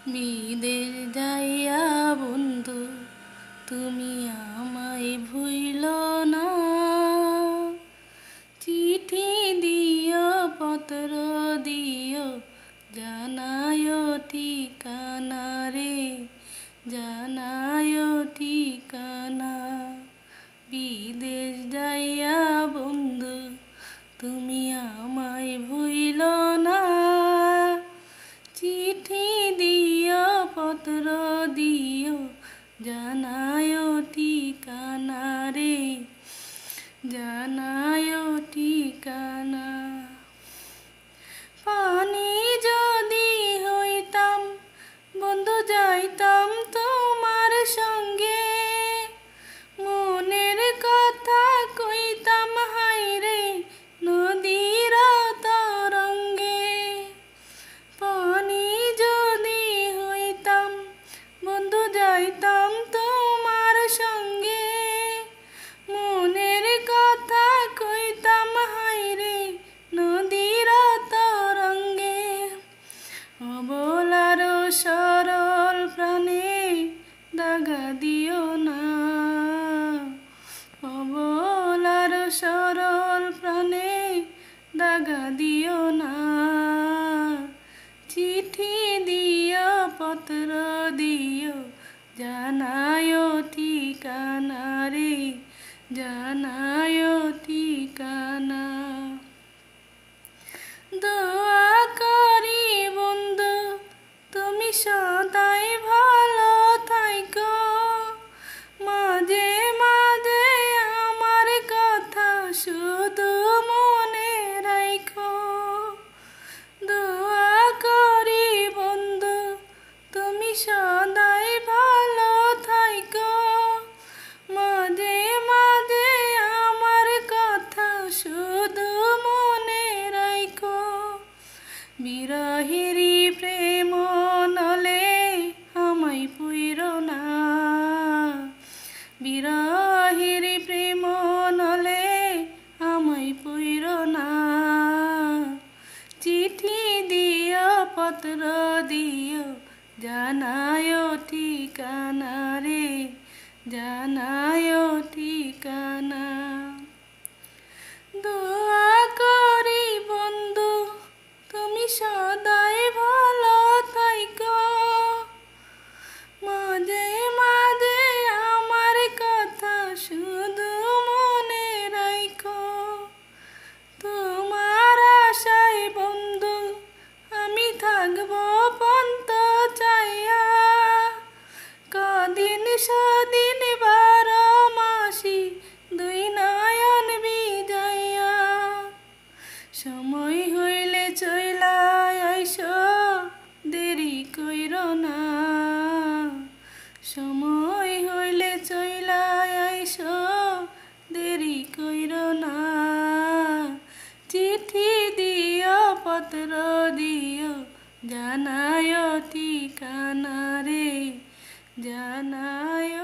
বিদেশ যাইয়া বন্ধু তুমি আমায় ভুইলো না। চিঠি দিও পত্র দিও জানায় ঠিকানা রে, জানায় ঠিকানা। বিদেশ যাইয়া বন্ধু তুমি আমায় ভুইলো না। চিঠি দিও পত্র দিও জানায় ঠিকানা রে, জানায় ঠিকানা। পানি যদি হইতাম বন্ধু যাইতাম তোমার সঙ্গে, মনের কথা কইতাম হাইরে নদীর তরঙ্গে। পানি যদি হইতাম বন্ধু যাইতাম তোমার সঙ্গে, মনের কথা কইতাম হাইরে নদীর তরঙ্গে। অবলার সরল প্রাণে দাগা দিও না, অবলার সরল প্রাণে দাগা দিও না। চিঠি দিও পত্র দিও জানায় ঠিকানা রে, জানায় ঠিকানা। দোয়া করি বন্ধু তুমি সদাই ভালো থাইকো, মাঝে মাঝে আমার কথা শুধু মনে রাইখো। দোয়া করি বন্ধু তুমি সদাই ভালো থাইকো, মাঝে মাঝে আমার কথা শুধু মনে রাইখো। বিরহিরি প্রেম নলে আমায় পুইরো না, বিরহিরি প্রেম নলে আমায় পুইরো না। চিঠি দিও পত্র দিও জানায় ঠিকানা রে, জানায় ঠিকানা। দোয়া করি বন্ধু তুমি সদাই ভালো থাইকো, মাঝে মাঝে আমার কথা শুধু মনে রাইখো। তোমার আশায় বন্ধু আমি থাকবো পন্ত চাইয়া, কদিন সদিন 12 মাসি দুই নয়ন বিজাইয়া। সময় হইলে চইলা আইসো দেরি কইরো না, সময় হইলে চইলা আইসো দেরি কইরো না। চিঠি দিও পত্র দিও জানায় ঠিকানা রে, জানায়